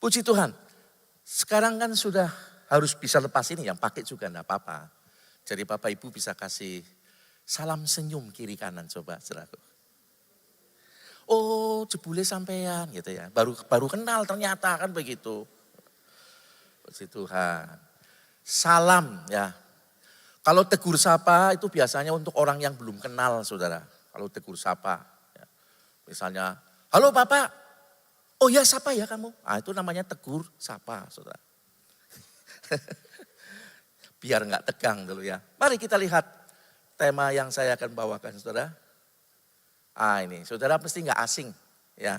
Puji Tuhan. Sekarang kan sudah harus bisa lepas ini, yang pakai juga enggak apa-apa. Jadi Bapak Ibu bisa kasih salam senyum kiri kanan coba saudaraku. Oh jebule sampean gitu ya. Baru kenal ternyata kan begitu. Puji Tuhan. Salam ya. Kalau tegur sapa itu biasanya untuk orang yang belum kenal saudara. Kalau tegur sapa. Ya. Misalnya, halo Bapak. Oh ya sapa ya kamu. Ah itu namanya tegur sapa saudara. Biar enggak tegang dulu ya. Mari kita lihat tema yang saya akan bawakan saudara. Ah ini, saudara pasti enggak asing ya.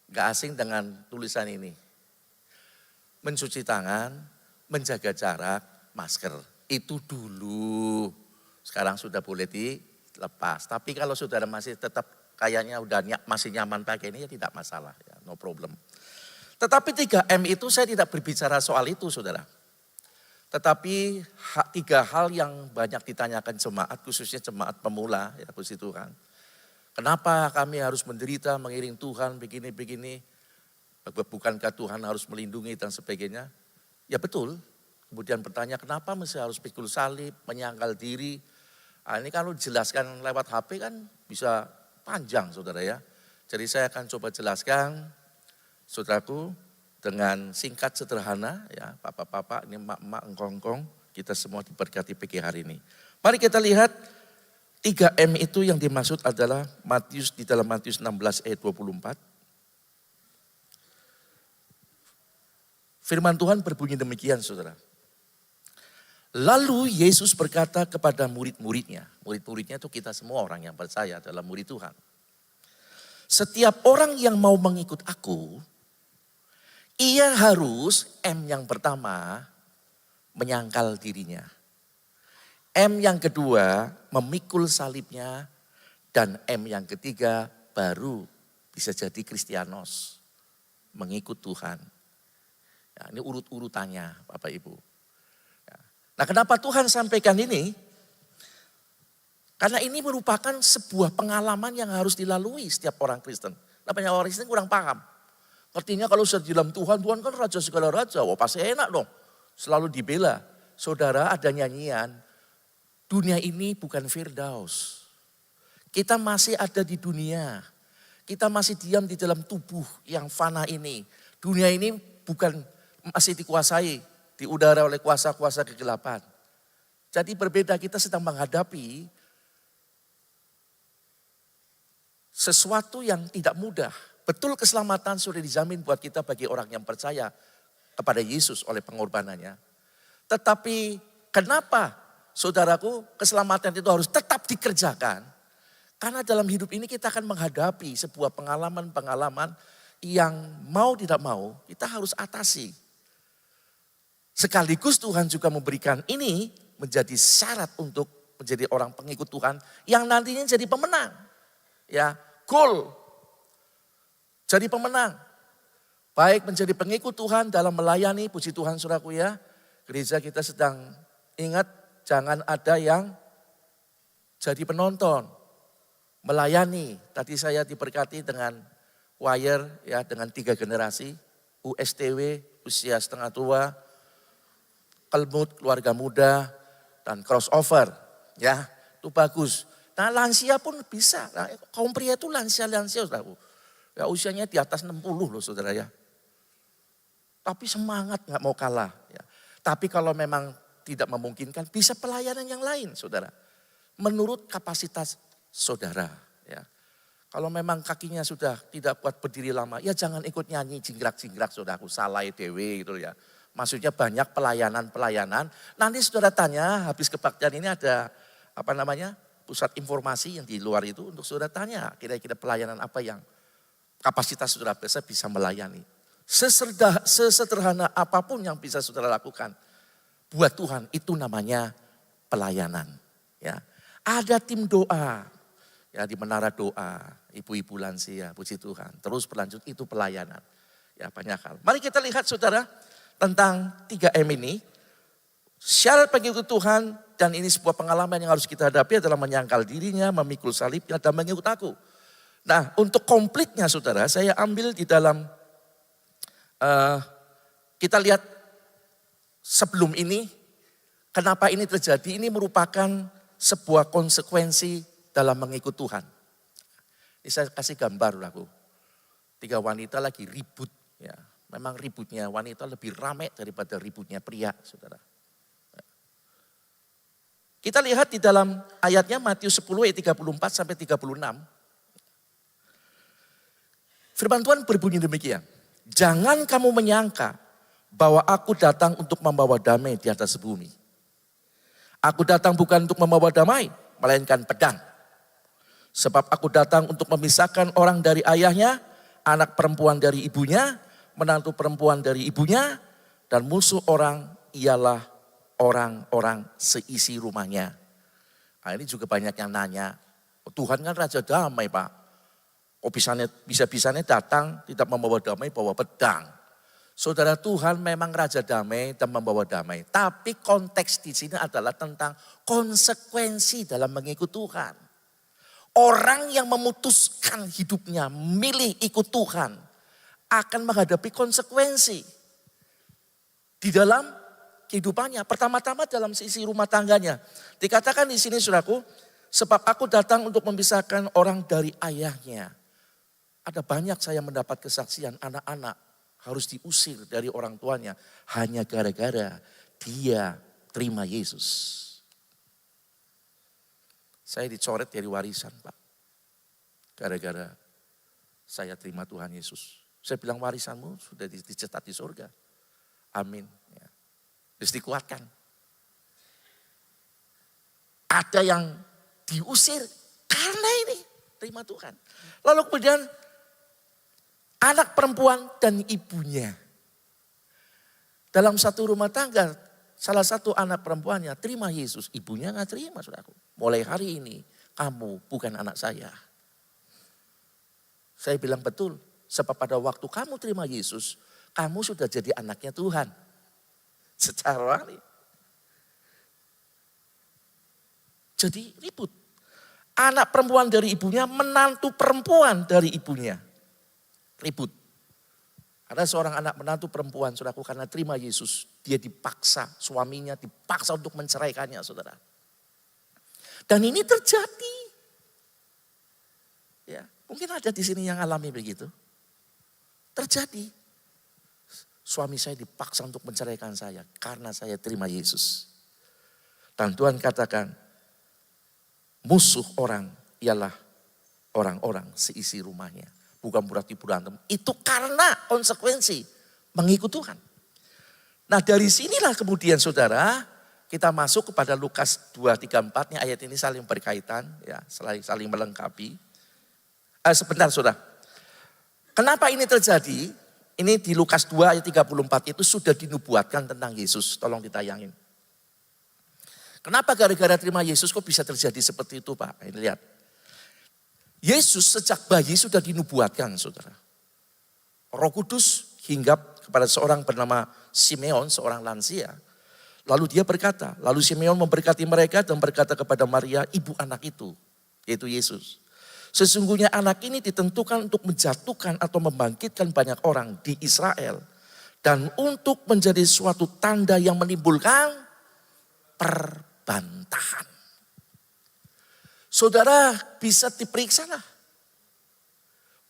Enggak asing dengan tulisan ini. Mencuci tangan, menjaga jarak, masker. Itu dulu. Sekarang sudah boleh dilepas. Tapi kalau saudara masih tetap kayaknya udah masih nyaman pakai ini ya tidak masalah ya, no problem. Tetapi 3M itu saya tidak berbicara soal itu saudara. Tetapi 3 hal yang banyak ditanyakan jemaat, khususnya jemaat pemula ya puji Tuhan. Kenapa kami harus menderita mengiring Tuhan begini-begini? Bukankah Tuhan harus melindungi dan sebagainya? Ya betul. Kemudian bertanya kenapa mesti harus pikul salib, menyangkal diri. Nah, ini kalau dijelaskan lewat HP kan bisa panjang saudara ya. Jadi saya akan coba jelaskan saudaraku dengan singkat sederhana ya. Bapak-bapak, ini emak-emak, engkong-engkong. Kita semua diberkati pagi hari ini. Mari kita lihat 3M itu yang dimaksud adalah Matius di dalam Matius 16 ayat 24. Firman Tuhan berbunyi demikian saudara. Lalu Yesus berkata kepada murid-muridnya. Murid-muridnya itu kita semua orang yang percaya adalah murid Tuhan. Setiap orang yang mau mengikut aku, ia harus M yang pertama menyangkal dirinya. M yang kedua memikul salibnya. Dan M yang ketiga baru bisa jadi Kristianos. Mengikut Tuhan. Ya, ini urut-urutannya Bapak Ibu. Nah kenapa Tuhan sampaikan ini? Karena ini merupakan sebuah pengalaman yang harus dilalui setiap orang Kristen. Namanya orang Kristen kurang paham. Artinya kalau sudah di dalam Tuhan, Tuhan kan raja segala raja. Wah pasti enak dong. Selalu dibela. Saudara ada nyanyian. Dunia ini bukan Firdaus. Kita masih ada di dunia. Kita masih diam di dalam tubuh yang fana ini. Dunia ini bukan masih dikuasai di udara oleh kuasa-kuasa kegelapan. Jadi berbeda, kita sedang menghadapi sesuatu yang tidak mudah. Betul keselamatan sudah dijamin buat kita bagi orang yang percaya kepada Yesus oleh pengorbanannya. Tetapi kenapa saudaraku keselamatan itu harus tetap dikerjakan? Karena dalam hidup ini kita akan menghadapi sebuah pengalaman-pengalaman yang mau tidak mau kita harus atasi. Sekaligus Tuhan juga memberikan ini menjadi syarat untuk menjadi orang pengikut Tuhan yang nantinya jadi pemenang. Ya, goal. Jadi pemenang. Baik menjadi pengikut Tuhan dalam melayani, puji Tuhan saudaraku ya. Gereja kita sedang ingat jangan ada yang jadi penonton. Melayani. Tadi saya diberkati dengan choir ya dengan 3 generasi. USTW, usia setengah tua. Kelmut, keluarga muda, dan crossover. Ya, itu bagus. Nah lansia pun bisa. Nah, kaum pria itu lansia-lansia saudara. Ya usianya di atas 60 loh saudara ya. Tapi semangat gak mau kalah. Ya. Tapi kalau memang tidak memungkinkan bisa pelayanan yang lain saudara. Menurut kapasitas saudara. Ya. Kalau memang kakinya sudah tidak kuat berdiri lama. Ya jangan ikut nyanyi jingkrak-jingkrak saudaraku. Salai dewe gitu ya. Maksudnya banyak pelayanan-pelayanan. Nanti saudara tanya habis kebaktian ini ada pusat informasi yang di luar itu untuk saudara tanya. Kira-kira pelayanan apa yang kapasitas saudara bisa melayani. Sesederhana apapun yang bisa saudara lakukan. Buat Tuhan itu namanya pelayanan. Ya. Ada tim doa. Ya di menara doa. Ibu-ibu lansia puji Tuhan. Terus berlanjut itu pelayanan. Ya banyak hal. Mari kita lihat saudara. Tentang 3M ini, syarat pengikut Tuhan dan ini sebuah pengalaman yang harus kita hadapi adalah menyangkal dirinya, memikul salibnya dan mengikut aku. Nah untuk komplitnya saudara saya ambil di dalam Eh, kita lihat sebelum ini, kenapa ini terjadi? Ini merupakan sebuah konsekuensi dalam mengikut Tuhan. Ini saya kasih gambar aku. 3 wanita lagi ribut. Ya, memang ributnya wanita lebih ramai daripada ributnya pria, saudara. Kita lihat di dalam ayatnya Matius 10 ayat 34 sampai 36. Firman Tuhan berbunyi demikian. Jangan kamu menyangka bahwa aku datang untuk membawa damai di atas bumi. Aku datang bukan untuk membawa damai, melainkan pedang. Sebab aku datang untuk memisahkan orang dari ayahnya, anak perempuan dari ibunya, menantu perempuan dari ibunya, dan musuh orang ialah orang-orang seisi rumahnya. Nah, ini juga banyak yang nanya, Tuhan kan Raja Damai Pak. Oh bisa-bisanya datang tidak membawa damai, bawa pedang. Saudara, Tuhan memang Raja Damai dan membawa damai. Tapi konteks di sini adalah tentang konsekuensi dalam mengikut Tuhan. Orang yang memutuskan hidupnya, milih ikut Tuhan, akan menghadapi konsekuensi di dalam kehidupannya. Pertama-tama dalam sisi rumah tangganya. Dikatakan di sini saudaraku, sebab aku datang untuk memisahkan orang dari ayahnya. Ada banyak saya mendapat kesaksian anak-anak harus diusir dari orang tuanya hanya gara-gara dia terima Yesus. Saya dicoret dari warisan Pak. Gara-gara saya terima Tuhan Yesus. Saya bilang warisanmu sudah dicetak di surga. Amin. Ya. Terus dikuatkan. Ada yang diusir karena ini terima Tuhan. Lalu kemudian anak perempuan dan ibunya. Dalam satu rumah tangga, salah satu anak perempuannya terima Yesus. Ibunya gak terima saudaraku. Mulai hari ini kamu bukan anak saya. Saya bilang betul. Sebab pada waktu kamu terima Yesus, kamu sudah jadi anaknya Tuhan. Secara rohani. Jadi ribut. Anak perempuan dari ibunya, menantu perempuan dari ibunya. Ribut. Ada seorang anak menantu perempuan, saudaraku, karena terima Yesus. Dia dipaksa, suaminya dipaksa untuk menceraikannya, saudara. Dan ini terjadi. Ya, mungkin ada di sini yang alami begitu. Terjadi. Suami saya dipaksa untuk menceraikan saya karena saya terima Yesus. Dan Tuhan katakan, musuh orang ialah orang-orang seisi rumahnya. Bukan berarti berantem. Itu karena konsekuensi mengikut Tuhan. Nah dari sinilah kemudian saudara, kita masuk kepada Lukas 2:34. Ayat ini saling berkaitan, ya, saling melengkapi. Sebentar saudara. Kenapa ini terjadi? Ini di Lukas 2 ayat 34 itu sudah dinubuatkan tentang Yesus. Tolong ditayangin. Kenapa gara-gara terima Yesus kok bisa terjadi seperti itu Pak? Ini lihat. Yesus sejak bayi sudah dinubuatkan saudara. Roh Kudus hinggap kepada seorang bernama Simeon, seorang lansia. Lalu dia berkata, lalu Simeon memberkati mereka dan berkata kepada Maria, ibu anak itu, yaitu Yesus. Sesungguhnya anak ini ditentukan untuk menjatuhkan atau membangkitkan banyak orang di Israel. Dan untuk menjadi suatu tanda yang menimbulkan perbantahan. Saudara bisa diperiksa lah.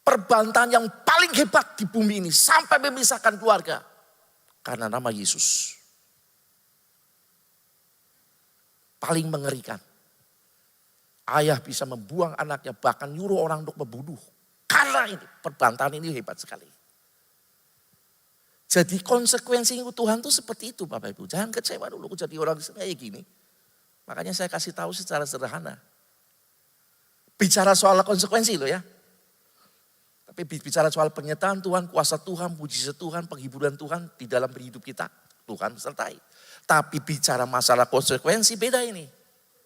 Perbantahan yang paling hebat di bumi ini sampai memisahkan keluarga. Karena nama Yesus. Paling mengerikan. Ayah bisa membuang anaknya bahkan nyuruh orang untuk membunuh. Karena ini perbantahan ini hebat sekali. Jadi konsekuensi Tuhan itu seperti itu Bapak Ibu. Jangan kecewa dulu jadi orang kayak gini. Makanya saya kasih tahu secara sederhana. Bicara soal konsekuensi loh ya. Tapi bicara soal penyertaan Tuhan, kuasa Tuhan, mujizat Tuhan, penghiburan Tuhan di dalam hidup kita. Tuhan sertai. Tapi bicara masalah konsekuensi beda ini.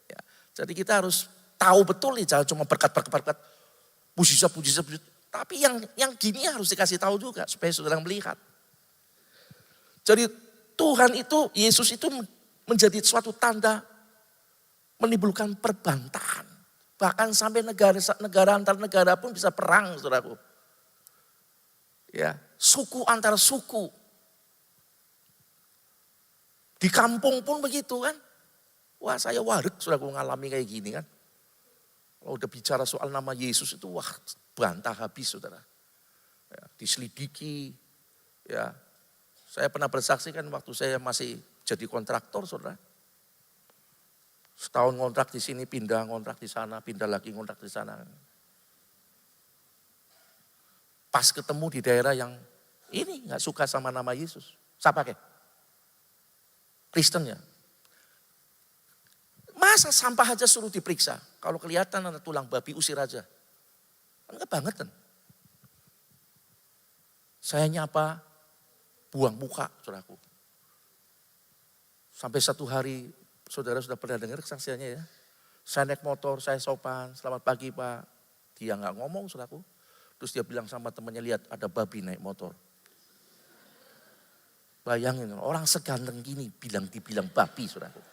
Ya, jadi kita harus tahu betul nih, jangan cuma berkat. Mujizat. Tapi yang gini harus dikasih tahu juga supaya saudara melihat. Jadi Tuhan itu, Yesus itu menjadi suatu tanda menimbulkan perbantahan. Bahkan sampai negara antar negara pun bisa perang, saudaraku. Ya, suku antar suku. Di kampung pun begitu kan. Wah saya wareg sudah mengalami kayak gini kan. Kalau udah bicara soal nama Yesus itu wah bantah habis saudara. Ya, diselidiki. Ya, saya pernah bersaksi kan waktu saya masih jadi kontraktor saudara. Setahun ngontrak di sini, pindah ngontrak di sana, pindah lagi ngontrak di sana. Pas ketemu di daerah yang ini gak suka sama nama Yesus. Saya pakai. Kristen ya. Masa sampah aja suruh diperiksa. Kalau kelihatan ada tulang babi usir aja. Enggak banget kan. Saya nyapa, buang muka saudaraku. Sampai satu hari, saudara sudah pernah dengar kesaksiannya ya. Saya naik motor, saya sopan, selamat pagi Pak. Dia gak ngomong saudaraku. Terus dia bilang sama temannya, lihat ada babi naik motor. Bayangin orang seganteng gini dibilang babi saudaraku.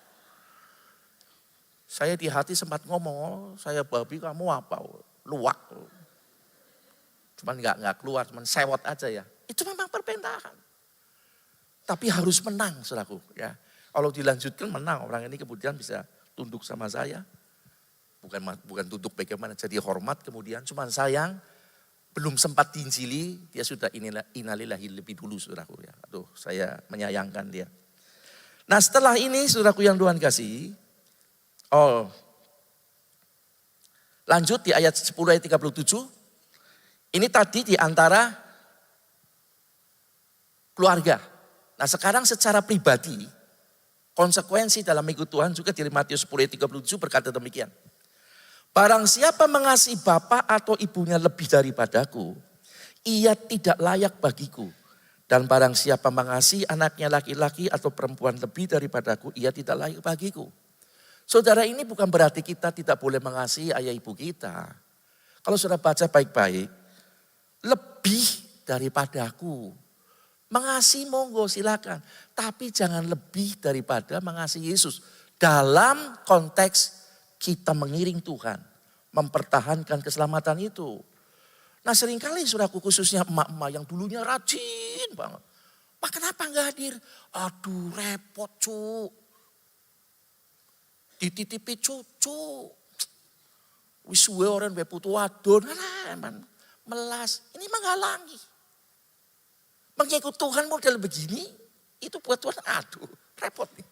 Saya di hati sempat ngomong, oh, saya babi kamu apa? Luwak. Cuman gak keluar, cuman sewot aja ya. Itu memang perpindahan. Tapi harus menang saudaraku ya. Kalau dilanjutkan menang, orang ini kemudian bisa tunduk sama saya. Bukan tunduk bagaimana, jadi hormat kemudian. Cuman sayang, belum sempat diinjili, dia sudah innalillahi lebih dulu saudaraku ya. Aduh, saya menyayangkan dia. Nah setelah ini saudaraku yang Tuhan kasih. Lanjut di ayat 10 ayat 37. Ini tadi di antara keluarga. Nah sekarang secara pribadi. Konsekuensi dalam mengikut Tuhan juga di Matius 10 ayat 37 berkata demikian. Barang siapa mengasihi bapak atau ibunya lebih daripadaku, ia tidak layak bagiku. Dan barang siapa mengasihi anaknya laki-laki atau perempuan lebih daripadaku, ia tidak layak bagiku. Saudara, ini bukan berarti kita tidak boleh mengasihi ayah ibu kita. Kalau saudara baca baik-baik, lebih daripadaku. Mengasihi monggo silakan, tapi jangan lebih daripada mengasihi Yesus. Dalam konteks kita mengiring Tuhan, mempertahankan keselamatan itu. Nah seringkali saudaraku khususnya emak-emak yang dulunya rajin banget. Pak kenapa gak hadir? Aduh repot cu. Dititipi cucu. Wis suwe orang we putu wadon. Melas, ini menghalangi. Mengikut Tuhan model begini, itu buat Tuhan aduh repot nih.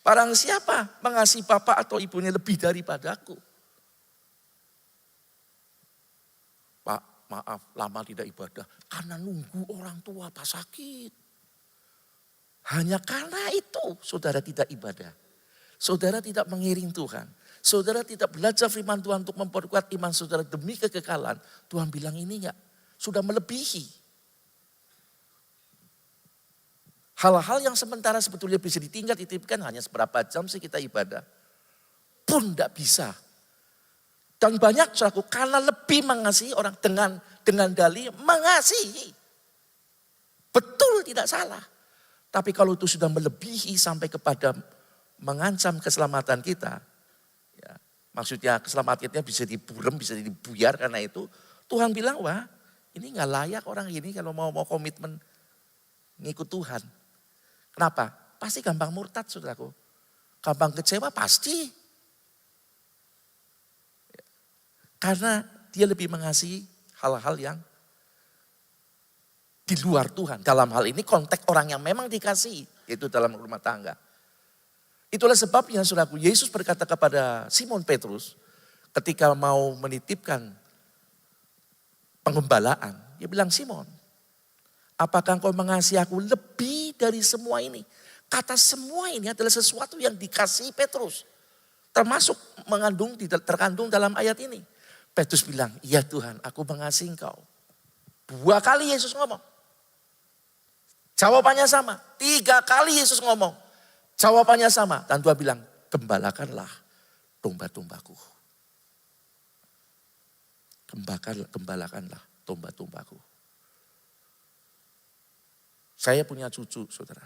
Barang siapa mengasihi bapak atau ibunya lebih daripadaku. Pak maaf lama tidak ibadah, karena nunggu orang tua pas sakit. Hanya karena itu saudara tidak ibadah. Saudara tidak mengiring Tuhan. Saudara tidak belajar firman Tuhan untuk memperkuat iman saudara demi kekekalan. Tuhan bilang ini enggak. Sudah melebihi. Hal-hal yang sementara sebetulnya bisa ditinggal, dititipkan hanya seberapa jam sih kita ibadah. Pun tidak bisa. Dan banyak saudaraku karena lebih mengasihi orang dengan dalih mengasihi. Betul tidak salah. Tapi kalau itu sudah melebihi sampai kepada mengancam keselamatan kita. Ya, maksudnya keselamatan kita bisa diburem, bisa dibuyar karena itu. Tuhan bilang wah. Ini gak layak orang ini kalau mau komitmen ngikut Tuhan. Kenapa? Pasti gampang murtad saudaraku. Gampang kecewa pasti. Karena dia lebih mengasihi hal-hal yang di luar Tuhan. Dalam hal ini konteks orang yang memang dikasihi. Yaitu dalam rumah tangga. Itulah sebabnya saudaraku Yesus berkata kepada Simon Petrus. Ketika mau menitipkan pengembalaan. Dia bilang Simon, apakah engkau mengasihi aku lebih dari semua ini? Kata semua ini adalah sesuatu yang dikasihi Petrus. Termasuk terkandung dalam ayat ini. Petrus bilang, iya Tuhan aku mengasihi engkau. 2 kali Yesus ngomong. Jawabannya sama. 3 kali Yesus ngomong. Jawabannya sama. Dan Tuhan bilang, gembalakanlah domba-dombaku. Gembalakanlah domba-dombaku. Saya punya cucu saudara.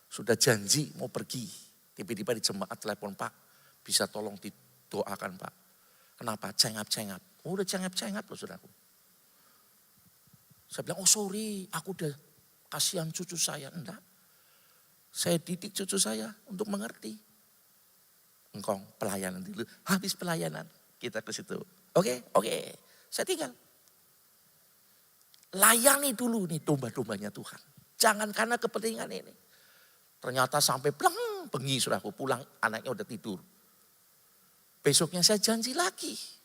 Sudah janji mau pergi. Tiba-tiba di jemaat telepon Pak. Bisa tolong didoakan Pak. Kenapa? Cengap-cengap. Udah cengap-cengap loh saudaraku. Saya bilang, oh sorry, aku udah kasihan cucu saya. Enggak, saya didik cucu saya untuk mengerti. Engkong pelayanan dulu, habis pelayanan kita ke situ. Oke, saya tinggal. Layani dulu nih domba-dombanya Tuhan. Jangan karena kepentingan ini. Ternyata sampai bengi sudah aku pulang, anaknya udah tidur. Besoknya saya janji lagi.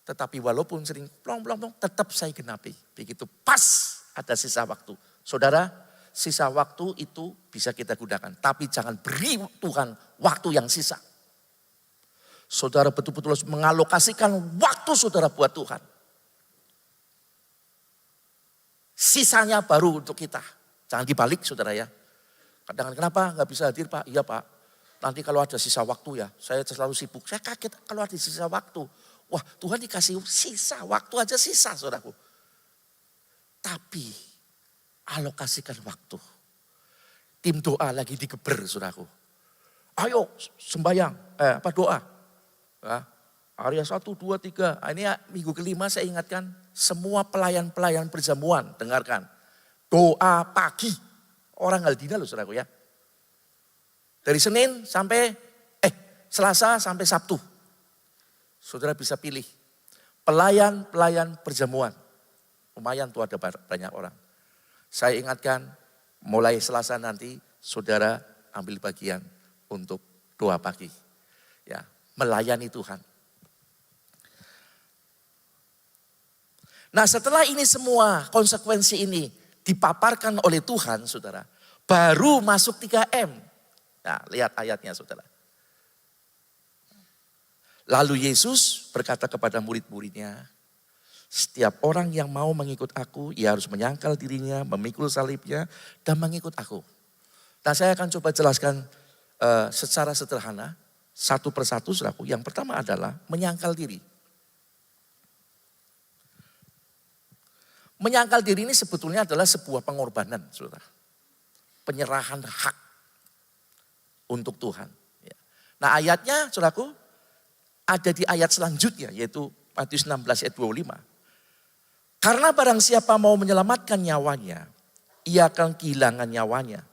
Tetapi walaupun sering plong, tetap saya genapi. Begitu pas ada sisa waktu. Saudara, sisa waktu itu bisa kita gunakan. Tapi jangan beri Tuhan waktu yang sisa. Saudara betul-betul harus mengalokasikan waktu saudara buat Tuhan. Sisanya baru untuk kita. Jangan dibalik saudara ya. Kadang-kadang kenapa nggak bisa hadir Pak? Iya Pak, nanti kalau ada sisa waktu ya, saya selalu sibuk. Saya kaget kalau ada sisa waktu. Wah Tuhan dikasih sisa, waktu aja sisa saudaraku. Tapi alokasikan waktu. Tim doa lagi digeber saudaraku. Ayo sembahyang, doa. Ya, Arya 1, 2, 3. Ini ya, minggu kelima saya ingatkan semua pelayan-pelayan perjamuan dengarkan. Doa pagi. Orang Haldina loh saudaraku ya. Dari Senin sampai Selasa sampai Sabtu. Saudara bisa pilih. Pelayan-pelayan perjamuan. Lumayan tuh ada banyak orang. Saya ingatkan mulai Selasa nanti saudara ambil bagian untuk doa pagi. Ya, melayani Tuhan. Nah setelah ini semua konsekuensi ini dipaparkan oleh Tuhan saudara. Baru masuk 3M. Nah lihat ayatnya saudara. Lalu Yesus berkata kepada murid-muridnya. Setiap orang yang mau mengikut aku, ia harus menyangkal dirinya, memikul salibnya, dan mengikut aku. Nah saya akan coba jelaskan secara sederhana. Satu persatu saudaraku. Yang pertama adalah menyangkal diri. Menyangkal diri ini sebetulnya adalah sebuah pengorbanan, saudara. Penyerahan hak untuk Tuhan. Nah ayatnya, saudaraku, ada di ayat selanjutnya, yaitu Matius 16 ayat 25. Karena barang siapa mau menyelamatkan nyawanya, ia akan kehilangan nyawanya.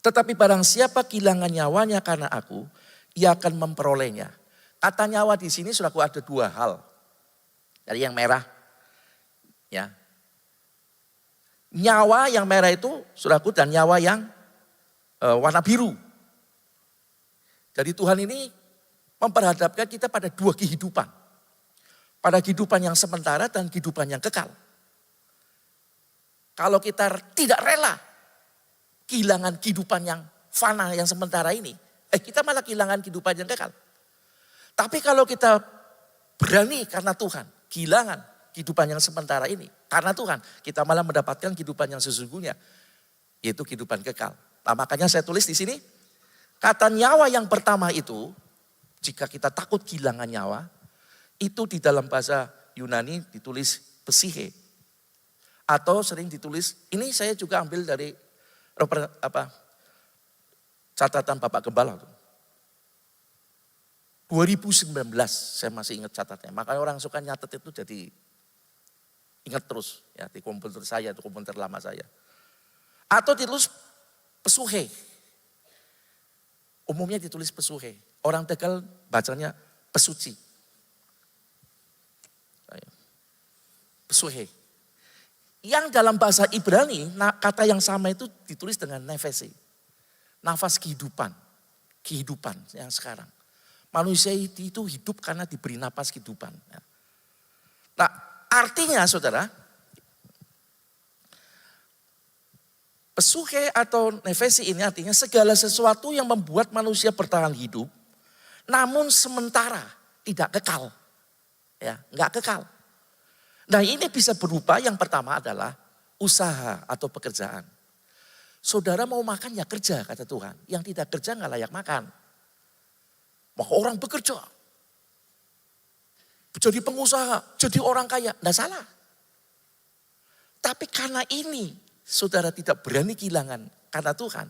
Tetapi barang siapa kehilangan nyawanya karena aku, ia akan memperolehnya. Kata nyawa di sini, saudaraku, ada dua hal. Dari yang merah. Ya. Nyawa yang merah itu saudaraku dan nyawa yang warna biru. Jadi Tuhan ini memperhadapkan kita pada dua kehidupan. Pada kehidupan yang sementara dan kehidupan yang kekal. Kalau kita tidak rela kehilangan kehidupan yang fana yang sementara ini, kita malah kehilangan kehidupan yang kekal. Tapi kalau kita berani karena Tuhan, kehilangan kehidupan yang sementara ini. Karena Tuhan, kita malah mendapatkan kehidupan yang sesungguhnya. Yaitu kehidupan kekal. Nah makanya saya tulis di sini. Kata nyawa yang pertama itu, jika kita takut kehilangan nyawa, itu di dalam bahasa Yunani ditulis psiche. Atau sering ditulis, ini saya juga ambil dari catatan Bapak Gembala. 2019 saya masih ingat catatnya. Makanya orang suka nyatet itu jadi ingat terus ya di komputer saya, di komputer lama saya. Atau ditulis pesuhe. Umumnya ditulis pesuhe. Orang Tegal bacanya pesuci. Pesuhe. Yang dalam bahasa Ibrani, kata yang sama itu ditulis dengan nefesi. Nafas kehidupan. Kehidupan yang sekarang. Manusia itu hidup karena diberi nafas kehidupan. Nah, artinya saudara, pesuhe atau nefesi ini artinya segala sesuatu yang membuat manusia bertahan hidup, namun sementara tidak kekal. Ya, enggak kekal. Nah ini bisa berupa yang pertama adalah usaha atau pekerjaan. Saudara mau makan ya kerja kata Tuhan, yang tidak kerja enggak layak makan. Maka orang bekerja. Jadi pengusaha, jadi orang kaya, enggak salah. Tapi karena ini, saudara tidak berani kehilangan karena Tuhan.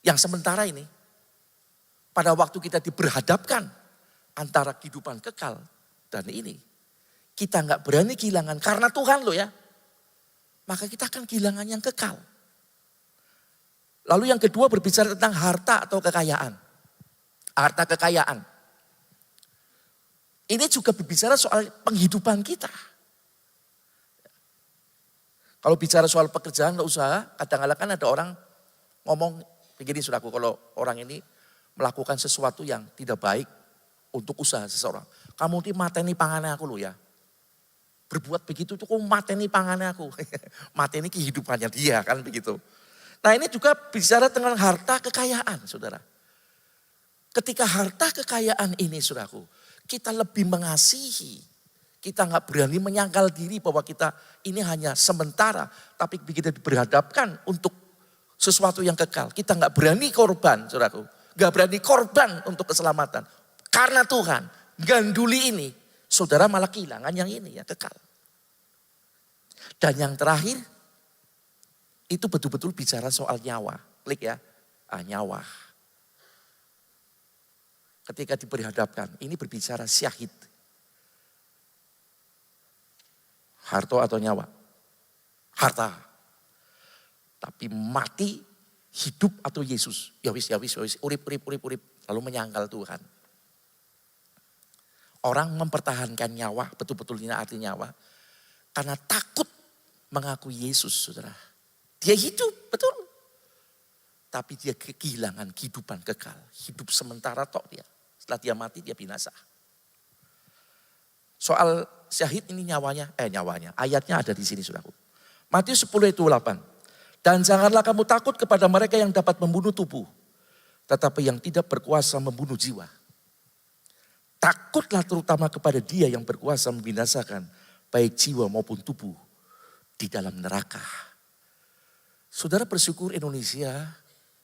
Yang sementara ini, pada waktu kita diberhadapkan antara kehidupan kekal dan ini. kita nggak berani kehilangan karena Tuhan loh ya, maka kita akan kehilangan yang kekal. Lalu yang kedua berbicara tentang harta atau kekayaan. Harta kekayaan. Ini juga berbicara soal penghidupan kita. Kalau bicara soal pekerjaan atau usaha, kadang-kadang kan ada orang ngomong begini saudaraku, kalau orang ini melakukan sesuatu yang tidak baik untuk usaha seseorang. Kamu ini mateni pangannya aku loh ya. Berbuat begitu tuh kamu mateni pangannya aku. Mateni kehidupannya dia kan begitu. Nah ini juga bicara tentang harta kekayaan saudara. Ketika harta kekayaan ini saudaraku, kita lebih mengasihi. Kita nggak berani menyangkal diri bahwa kita ini hanya sementara. Tapi kita berhadapkan untuk sesuatu yang kekal. Kita nggak berani korban saudaraku. Nggak berani korban untuk keselamatan. Karena Tuhan ganduli ini, saudara malah kehilangan yang ini ya kekal. Dan yang terakhir, itu betul-betul bicara soal nyawa. Klik ya, nyawa. Ketika diperhadapkan, ini berbicara syahid. Harta atau nyawa? Harta. Tapi mati, hidup atau Yesus? Ya wis, urip. Lalu menyangkal Tuhan. Orang mempertahankan nyawa, betul-betul ini arti nyawa. Karena takut mengakui Yesus, saudara. Dia hidup, betul. Tapi dia kehilangan kehidupan kekal. Hidup sementara tok dia. Setelah dia mati, dia binasa. Soal syahid ini nyawanya. Ayatnya ada di sini, saudaraku. Matius 10 ayat 28. Dan janganlah kamu takut kepada mereka yang dapat membunuh tubuh. Tetapi yang tidak berkuasa membunuh jiwa. Takutlah terutama kepada dia yang berkuasa membinasakan baik jiwa maupun tubuh di dalam neraka. Saudara bersyukur Indonesia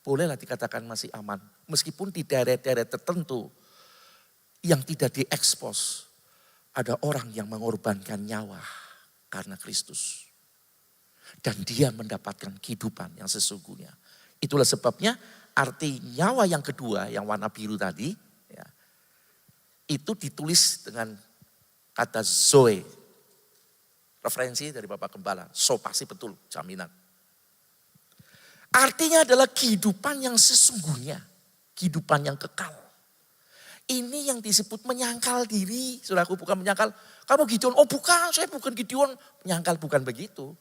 bolehlah dikatakan masih aman. Meskipun di daerah-daerah tertentu yang tidak diekspos. Ada orang yang mengorbankan nyawa karena Kristus. Dan dia mendapatkan kehidupan yang sesungguhnya. Itulah sebabnya arti nyawa yang kedua yang warna biru tadi. Ya, itu ditulis dengan kata Zoe. Referensi dari Bapak Gembala. So pasti betul jaminan. Artinya adalah kehidupan yang sesungguhnya. Kehidupan yang kekal. Ini yang disebut menyangkal diri. Saudaraku bukan menyangkal. Kamu Gideon, oh bukan saya bukan Gideon. Menyangkal bukan begitu.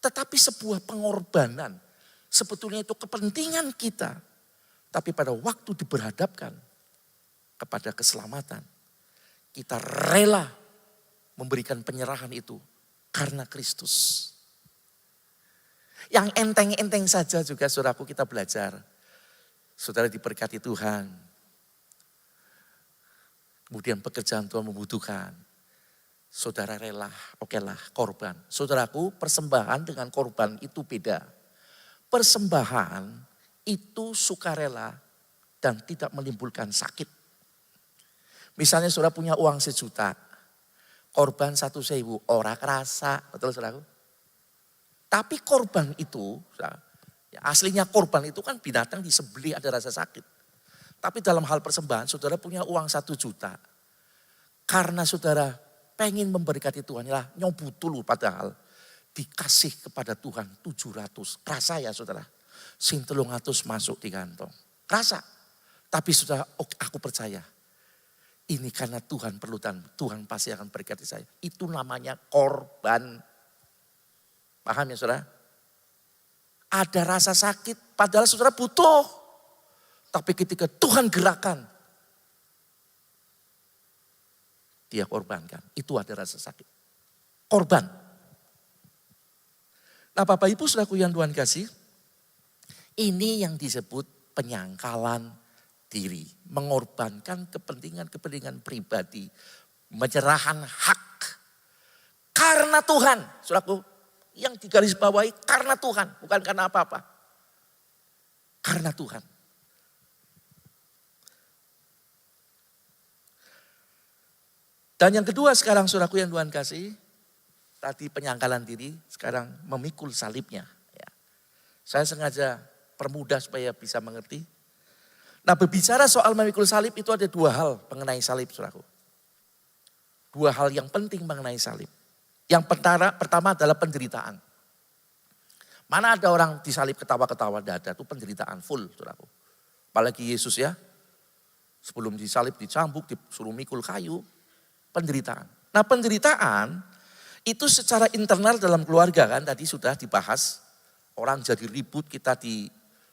Tetapi sebuah pengorbanan. Sebetulnya itu kepentingan kita. Tapi pada waktu diberhadapkan kepada keselamatan. Kita rela memberikan penyerahan itu. Karena Kristus. Yang enteng-enteng saja juga saudaraku kita belajar. Saudara diberkati Tuhan. Kemudian pekerjaan Tuhan membutuhkan. Saudara rela, okelah korban. Saudaraku persembahan dengan korban itu beda. Persembahan itu sukarela dan tidak menimbulkan sakit. Misalnya saudara punya uang 1 juta. Korban 1.000, ora kerasa. Betul saudaraku? Tapi korban itu, ya aslinya korban itu kan binatang disembelih ada rasa sakit. Tapi dalam hal persembahan saudara punya uang 1 juta. Karena saudara pengen memberkati Tuhan. Ya nyobut dulu padahal dikasih kepada Tuhan 700. Kerasa ya saudara. Sing 300 masuk di kantong. Kerasa. Tapi saudara aku percaya. Ini karena Tuhan perlu dan Tuhan pasti akan berkati saya. Itu namanya korban. Paham ya saudara? Ada rasa sakit padahal saudara butuh. Tapi ketika Tuhan gerakan, dia korbankan. Itu ada rasa sakit. Korban. Nah Bapak Ibu saudaraku yang Tuhan kasih, ini yang disebut penyangkalan diri. Mengorbankan kepentingan-kepentingan pribadi. Menyerahkan hak. Karena Tuhan. Saudaraku, yang digarisbawahi karena Tuhan. Bukan karena apa-apa. Karena Tuhan. Dan yang kedua sekarang saudaraku yang Tuhan kasih, tadi penyangkalan diri, sekarang memikul salibnya. Ya. Saya sengaja permudah supaya bisa mengerti. Nah berbicara soal memikul salib itu ada 2 hal mengenai salib saudaraku. dua hal yang penting mengenai salib. Yang pertama adalah penderitaan. Mana ada orang disalib ketawa-ketawa, tidak ada, itu penderitaan full, saudaraku. Apalagi Yesus ya, sebelum disalib dicambuk, disuruh mikul kayu, penderitaan. Nah penderitaan itu secara internal dalam keluarga kan tadi sudah dibahas. Orang jadi ribut, kita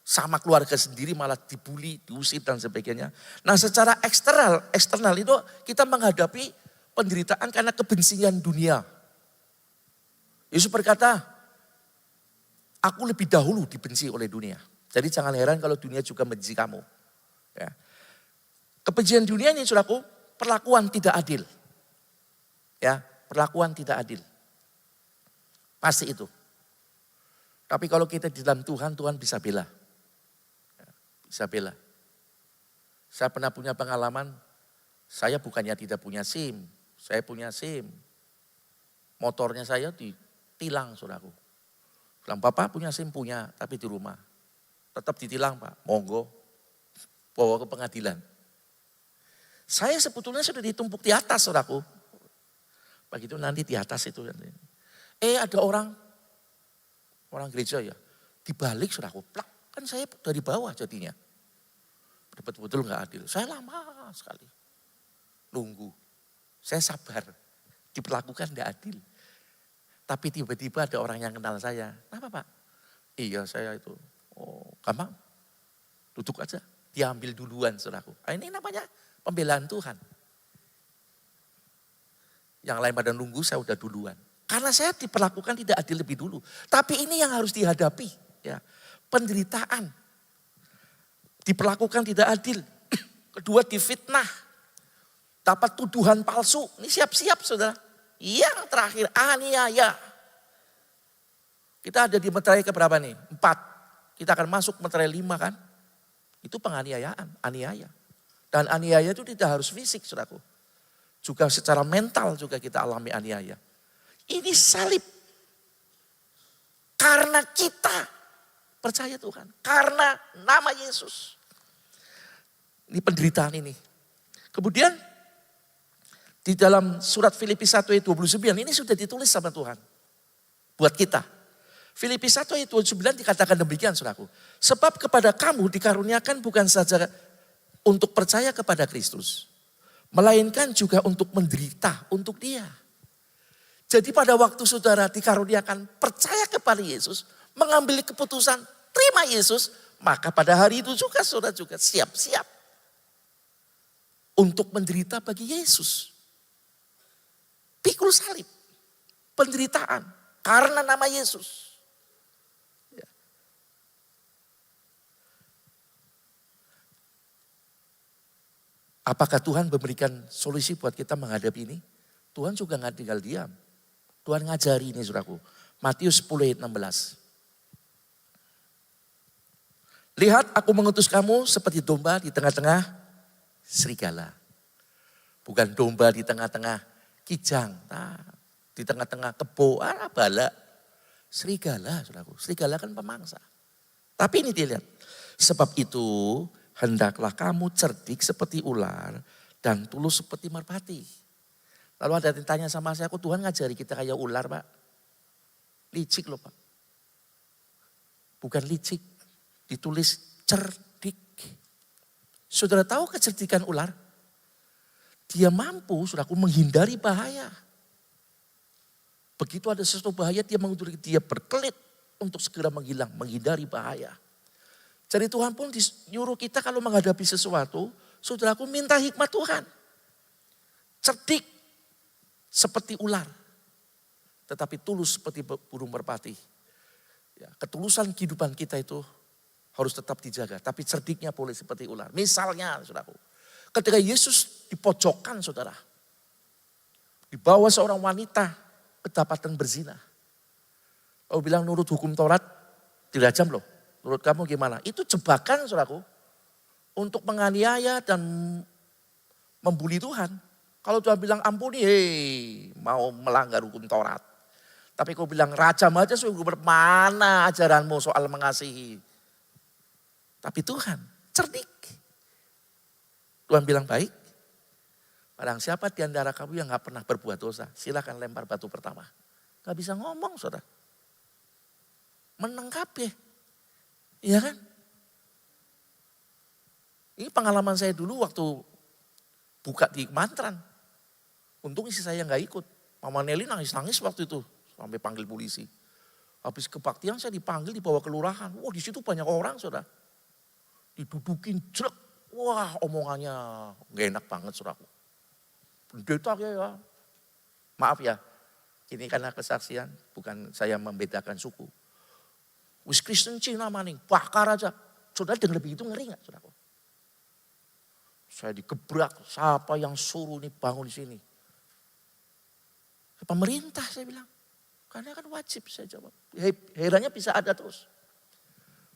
sama keluarga sendiri malah dibully, diusir dan sebagainya. Nah secara eksternal itu kita menghadapi penderitaan karena kebencian dunia. Yesus berkata, aku lebih dahulu dibenci oleh dunia. Jadi jangan heran kalau dunia juga membenci kamu. Ya. Kebencian dunia ini saudaraku, perlakuan tidak adil. Ya, perlakuan tidak adil. Pasti itu. Tapi kalau kita di dalam Tuhan, Tuhan bisa bela. Ya, bisa bela. Saya pernah punya pengalaman, saya bukannya tidak punya SIM, saya punya SIM. Motornya saya ditilang saudaraku. Bilang, Bapak punya SIM? Punya, tapi di rumah. Tetap ditilang Pak, monggo. Bawa ke pengadilan. Saya sebetulnya sudah ditumpuk di atas saudaraku. Begitu nanti di atas itu. Ada orang gereja ya, dibalik saudaraku, plak. Kan saya dari bawah jadinya. Betul-betul gak adil. Saya lama sekali. Nunggu. Saya sabar. Diperlakukan gak adil. Tapi tiba-tiba ada orang yang kenal saya. Kenapa Pak? Iya saya itu. Oh gampang. Duduk aja. Diambil duluan saudaraku. Ini namanya pembelaan Tuhan. Yang lain pada nunggu, saya udah duluan. Karena saya diperlakukan tidak adil lebih dulu. Tapi ini yang harus dihadapi. Ya, penderitaan. Diperlakukan tidak adil. Kedua difitnah. Dapat tuduhan palsu. Ini siap-siap saudara. Yang terakhir aniaya. Kita ada di meterai keberapa nih? 4. Kita akan masuk meterai 5 kan. Itu penganiayaan, aniaya. Dan aniaya itu tidak harus fisik saudaraku. Juga secara mental juga kita alami aniaya. Ini salib. Karena kita percaya Tuhan. Karena nama Yesus. Ini penderitaan ini. Kemudian di dalam surat Filipi 1 ayat 29 ini sudah ditulis sama Tuhan. Buat kita. Filipi 1 ayat 29 dikatakan demikian saudaraku. Sebab kepada kamu dikaruniakan bukan saja untuk percaya kepada Kristus. Melainkan juga untuk menderita untuk dia. Jadi pada waktu saudara dikaruniakan percaya kepada Yesus. Mengambil keputusan terima Yesus. Maka pada hari itu juga saudara juga siap-siap. Untuk menderita bagi Yesus. Pikul salib. Penderitaan. Karena nama Yesus. Ya. Apakah Tuhan memberikan solusi buat kita menghadapi ini? Tuhan juga nggak tinggal diam. Tuhan ngajari ini saudaraku. Matius 10 ayat 16. Lihat aku mengutus kamu seperti domba di tengah-tengah serigala. Bukan domba di tengah-tengah kijang. Nah, di tengah-tengah kebo, bala. Serigala saudaraku. Serigala kan pemangsa. Tapi ini dilihat. Sebab itu hendaklah kamu cerdik seperti ular dan tulus seperti merpati. Lalu ada yang tanya sama saya, kok Tuhan ngajari kita kayak ular Pak? Licik loh Pak. Bukan licik, ditulis cerdik. Saudara tahu kecerdikan ular? Dia mampu, saudaraku, menghindari bahaya. Begitu ada sesuatu bahaya, dia berkelit untuk segera menghilang, menghindari bahaya. Jadi Tuhan pun nyuruh kita kalau menghadapi sesuatu, saudaraku minta hikmat Tuhan. Cerdik seperti ular, tetapi tulus seperti burung merpati. Ya, ketulusan kehidupan kita itu harus tetap dijaga, tapi cerdiknya boleh seperti ular. Misalnya, saudaraku, ketika Yesus dipojokkan, saudara, dibawa seorang wanita kedapatan berzina. Lalu bilang nurut hukum Taurat, dirajam loh. Menurut kamu gimana? Itu jebakan, saudaraku, untuk menganiaya dan membuli Tuhan. Kalau Tuhan bilang ampuni, mau melanggar hukum Taurat. Tapi kau bilang rajam aja, sungguh mana ajaranmu soal mengasihi. Tapi Tuhan cerdik. Tuhan bilang baik. Barang siapa di antara kamu yang gak pernah berbuat dosa, silakan lempar batu pertama. Gak bisa ngomong saudara. Menang kabeh. Iya kan? Ini pengalaman saya dulu waktu buka di Mantran. Untung istri saya gak ikut. Mama Nelly nangis-nangis waktu itu sampai panggil polisi. Habis kebaktian saya dipanggil dibawa kelurahan. Wah di situ banyak orang saudara. Didudukin jelek. Wah omongannya gak enak banget saudaraku. Pendeta ya. Maaf ya. Ini karena kesaksian. Bukan saya membedakan suku. Wis Kristen Cina maning. Bakar aja. Saudara dengar begitu ngeri gak saudaraku? Saya digebrak. Siapa yang suruh nih bangun di sini? Pemerintah saya bilang. Karena kan wajib saya jawab. Herannya bisa ada terus.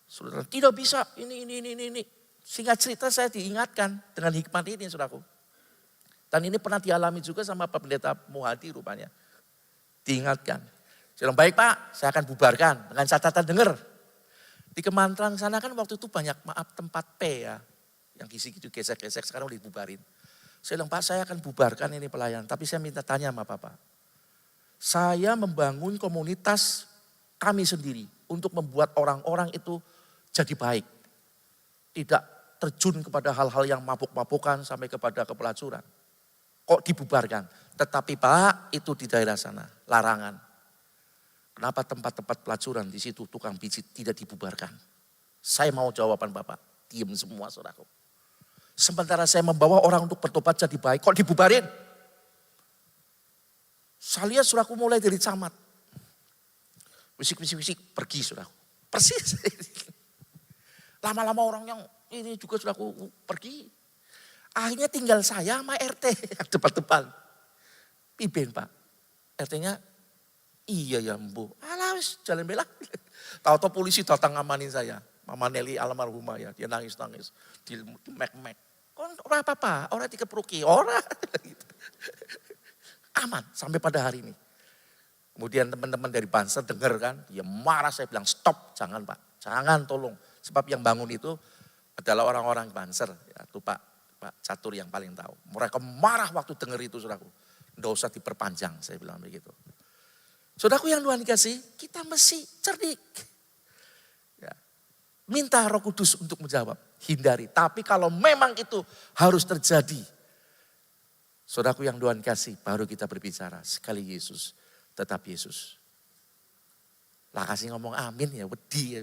Saudara tidak bisa ini. Singkat cerita saya diingatkan dengan hikmat ini saudaraku. Dan ini pernah dialami juga sama Pak Pendeta Muhadi rupanya. Diingatkan. Saya bilang baik Pak saya akan bubarkan dengan catatan dengar. Di Kemantran sana kan waktu itu banyak tempat P ya. Yang kisi-kisi gesek-gesek sekarang udah dibubarin. Saya bilang Pak saya akan bubarkan ini pelayanan. Tapi saya minta tanya sama Bapak. Saya membangun komunitas kami sendiri untuk membuat orang-orang itu jadi baik. Tidak terjun kepada hal-hal yang mabuk-mabukan sampai kepada kepelacuran. Kok dibubarkan? Tetapi Pak itu di daerah sana, larangan. Kenapa tempat-tempat pelacuran di situ tukang pijit tidak dibubarkan? Saya mau jawaban Bapak, diam semua saudaraku. Sementara saya membawa orang untuk bertobat jadi baik, kok dibubarin? Saya lihat saudaraku mulai dari camat. Wisik, pergi saudaraku. Persis. Lama-lama orang yang ini juga saudaraku pergi. Akhirnya tinggal saya sama RT yang depan-depan. Piben Pak. RT-nya, iya ya Mbo. Alah wis jalan belak. Tahu-tahu polisi datang ngamanin saya. Mama Nelly almarhumah ya, dia nangis-nangis. Di mek-mek. Kok ora apa-apa, ora dikeproki, ora. Aman sampai pada hari ini. Kemudian teman-teman dari Banser dengar kan, dia marah saya bilang stop, jangan Pak, jangan tolong. Sebab yang bangun itu adalah orang-orang Banser, ya, itu Pak Catur yang paling tahu. Mereka marah waktu dengar itu saudaraku. Nggak usah diperpanjang, saya bilang begitu. Saudaraku yang Tuhan kasih, kita mesti cerdik. Ya. Minta Roh Kudus untuk menjawab, hindari. Tapi kalau memang itu harus terjadi, saudaraku yang Tuhan kasih, baru kita berbicara. Sekali Yesus, tetap Yesus. Lah kasih ngomong amin ya, wedi ya.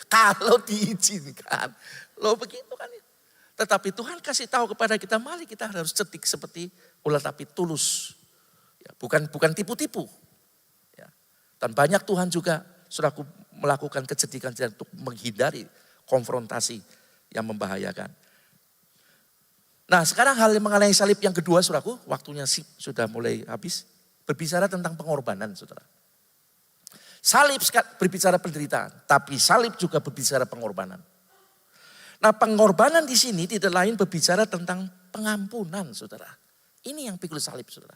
Kalau diizinkan. Loh begitu kan ya. Tetapi Tuhan kasih tahu kepada kita, mari kita harus cetik seperti ulat api tulus. Ya, bukan tipu-tipu. Ya. Dan banyak Tuhan juga, saudaraku melakukan kecedikan untuk menghindari konfrontasi yang membahayakan. Nah sekarang hal yang mengenai salib yang kedua saudaraku, waktunya sudah mulai habis. Berbicara tentang pengorbanan saudara. Salib berbicara penderitaan, tapi salib juga berbicara pengorbanan. Nah pengorbanan di sini tidak lain berbicara tentang pengampunan saudara. Ini yang pikul salib saudara.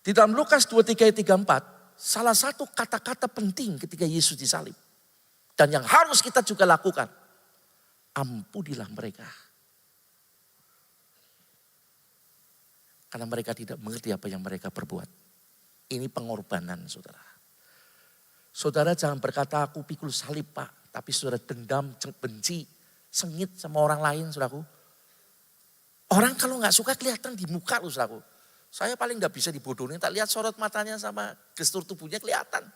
Di dalam Lukas 23 ayat 34, salah satu kata-kata penting ketika Yesus disalib. Dan yang harus kita juga lakukan, ampunilah mereka. Karena mereka tidak mengerti apa yang mereka perbuat. Ini pengorbanan saudara. Saudara jangan berkata aku pikul salib Pak. Tapi saudara dendam, benci, sengit sama orang lain saudaraku. Orang kalau gak suka kelihatan di muka loh saudaraku. Saya paling gak bisa dibodohin. Tak lihat sorot matanya sama gestur tubuhnya kelihatan.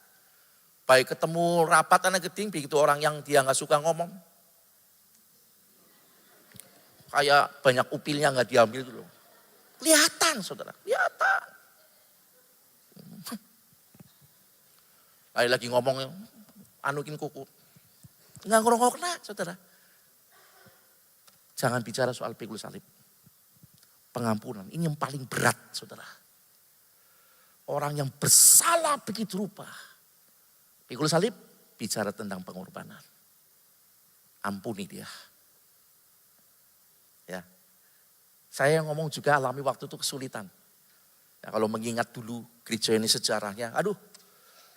Baik ketemu rapat anak geding, begitu orang yang dia gak suka ngomong. Kayak banyak upilnya gak diambil gitu loh. Kelihatan saudara, kelihatan. Lagi ngomong, anukin kuku. Nggak ngerokok kena saudara. Jangan bicara soal pikul salib. Pengampunan, ini yang paling berat saudara. Orang yang bersalah begitu rupa. Pikul salib, bicara tentang pengorbanan. Ampuni dia. Ya. Saya ngomong juga alami waktu itu kesulitan. Ya, kalau mengingat dulu gereja ini sejarahnya, aduh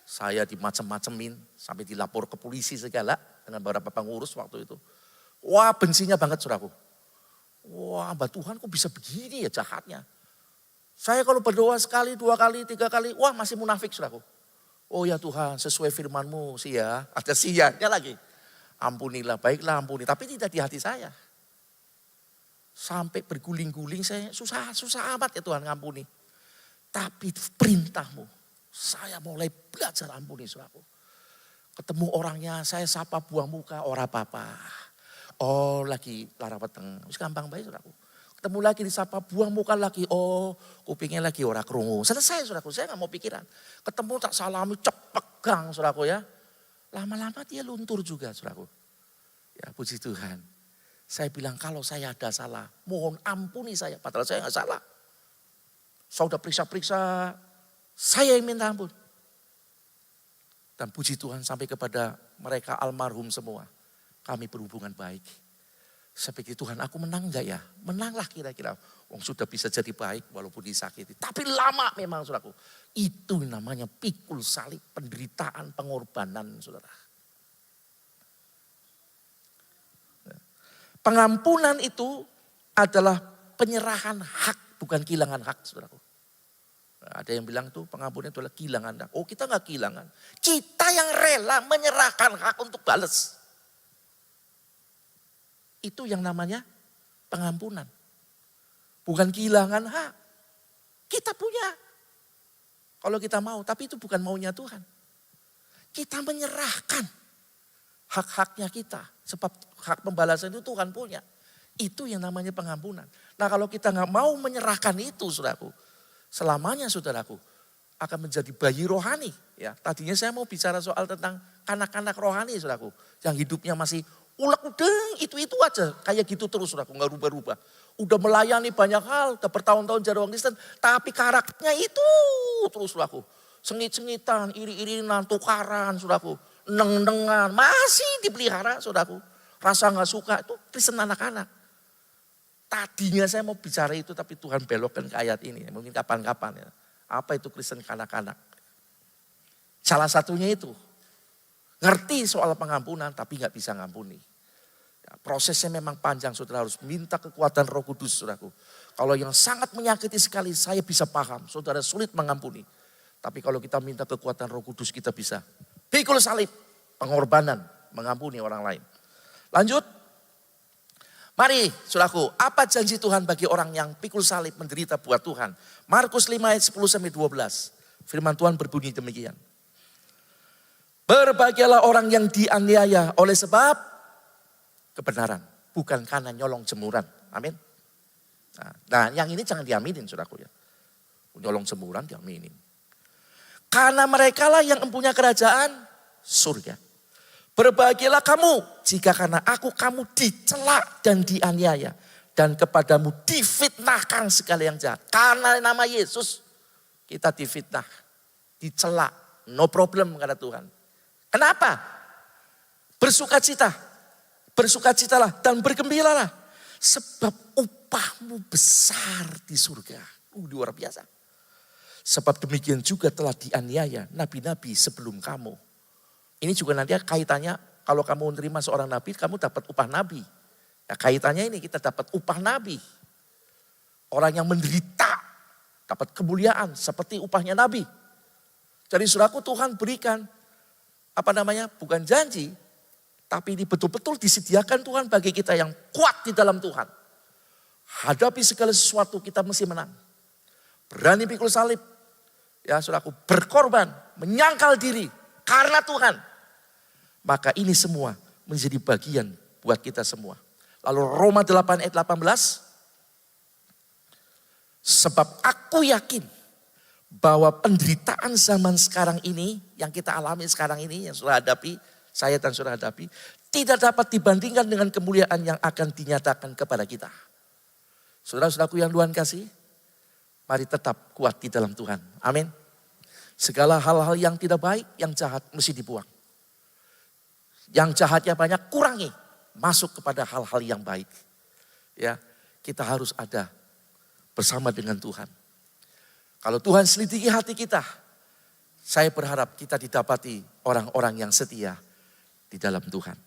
saya dimacem-macemin sampai dilapor ke polisi segala dengan beberapa pengurus waktu itu. Wah bencinya banget saudaraku. Wah, hamba Tuhan kok bisa begini ya jahatnya. Saya kalau berdoa sekali, 2 kali, 3 kali, wah masih munafik saudaraku. Oh ya Tuhan, sesuai firman-Mu sih ya. Ada sianya lagi. Ampunilah, baiklah ampuni. Tapi tidak di hati saya. Sampai berguling-guling saya susah amat ya Tuhan ngampuni. Tapi perintah-Mu, saya mulai belajar ampuni saudaraku. Ketemu orangnya, saya sapa buah muka, ora apa-apa. Oh lagi lara peteng, wis gampang baik saudaraku. Ketemu lagi disapa buah muka lagi, oh kupingnya lagi ora krungu. Selesai saudaraku, saya gak mau pikiran. Ketemu tak salami, cep pegang saudaraku ya. Lama-lama dia luntur juga saudaraku. Ya puji Tuhan. Saya bilang kalau saya ada salah, mohon ampuni saya. Padahal saya gak salah. Saya sudah periksa-periksa, saya yang minta ampun. Dan puji Tuhan sampai kepada mereka almarhum semua. Kami berhubungan baik. Saya pikir Tuhan aku menang gak ya? Menanglah kira-kira. Wong sudah bisa jadi baik walaupun disakiti. Tapi lama memang saudaraku. Itu namanya pikul salib, penderitaan, pengorbanan saudara. Pengampunan itu adalah penyerahan hak, bukan kehilangan hak saudaraku. Ada yang bilang tuh pengampunan itu adalah kehilangan hak. Oh kita gak kehilangan. Kita yang rela menyerahkan hak untuk balas. Itu yang namanya pengampunan. Bukan kehilangan hak. Kita punya. Kalau kita mau, tapi itu bukan maunya Tuhan. Kita menyerahkan hak-haknya kita. Sebab hak pembalasan itu Tuhan punya. Itu yang namanya pengampunan. Nah kalau kita gak mau menyerahkan itu saudaraku. Selamanya saudaraku akan menjadi bayi rohani. Ya, tadinya saya mau bicara soal tentang anak-anak rohani saudaraku. Yang hidupnya masih ulek-udeng itu aja. Kayak gitu terus saudaraku, gak rubah-rubah. Udah melayani banyak hal, udah bertahun-tahun jadi orang Kristen. Tapi karakternya itu terus saudaraku. Sengit-sengitan, iri-irinan, tukaran saudaraku. Neng-nengan, masih dipelihara saudaraku. Rasa gak suka, itu Kristen anak-anak. Tadinya saya mau bicara itu tapi Tuhan belokkan ke ayat ini. Mungkin kapan-kapan ya. Apa itu Kristen kanak-kanak? Salah satunya itu. Ngerti soal pengampunan tapi gak bisa ngampuni. Ya, prosesnya memang panjang, saudara harus minta kekuatan Roh Kudus saudaraku. Kalau yang sangat menyakiti sekali saya bisa paham, saudara sulit mengampuni. Tapi kalau kita minta kekuatan Roh Kudus kita bisa. Pikul salib, pengorbanan, mengampuni orang lain. Lanjut. Mari saudaraku, apa janji Tuhan bagi orang yang pikul salib menderita buat Tuhan? Markus 5 ayat 10-12. Firman Tuhan berbunyi demikian. Berbahagialah orang yang dianiaya oleh sebab kebenaran. Bukan karena nyolong jemuran. Amin. Nah yang ini jangan diaminin saudaraku ya. Nyolong jemuran diaminin. Karena mereka lah yang mempunyai kerajaan surga. Berbahagialah kamu jika karena aku kamu dicela dan dianiaya. Dan kepadamu difitnahkan segala yang jahat. Karena nama Yesus kita difitnah, dicela. No problem kata Tuhan. Kenapa? Bersukacita. Bersukacitalah dan bergembiralah. Sebab upahmu besar di surga. Luar biasa. Sebab demikian juga telah dianiaya nabi-nabi sebelum kamu. Ini juga nanti kaitannya kalau kamu menerima seorang nabi, kamu dapat upah nabi. Ya, kaitannya ini kita dapat upah nabi. Orang yang menderita dapat kemuliaan seperti upahnya nabi. Jadi saudaraku Tuhan berikan bukan janji, tapi ini betul-betul disediakan Tuhan bagi kita yang kuat di dalam Tuhan. Hadapi segala sesuatu kita mesti menang. Berani pikul salib. Ya saudaraku berkorban, menyangkal diri. Karena Tuhan. Maka ini semua menjadi bagian buat kita semua. Lalu Roma 8 ayat 18. Sebab aku yakin bahwa penderitaan zaman sekarang ini. Yang kita alami sekarang ini. Yang sudah hadapi. Saya dan sudah hadapi. Tidak dapat dibandingkan dengan kemuliaan yang akan dinyatakan kepada kita. Saudara-saudaraku yang Tuhan kasih. Mari tetap kuat di dalam Tuhan. Amin. Segala hal-hal yang tidak baik, yang jahat mesti dibuang. Yang jahatnya banyak, kurangi. Masuk kepada hal-hal yang baik. Ya, kita harus ada bersama dengan Tuhan. Kalau Tuhan selidiki hati kita, saya berharap kita didapati orang-orang yang setia di dalam Tuhan.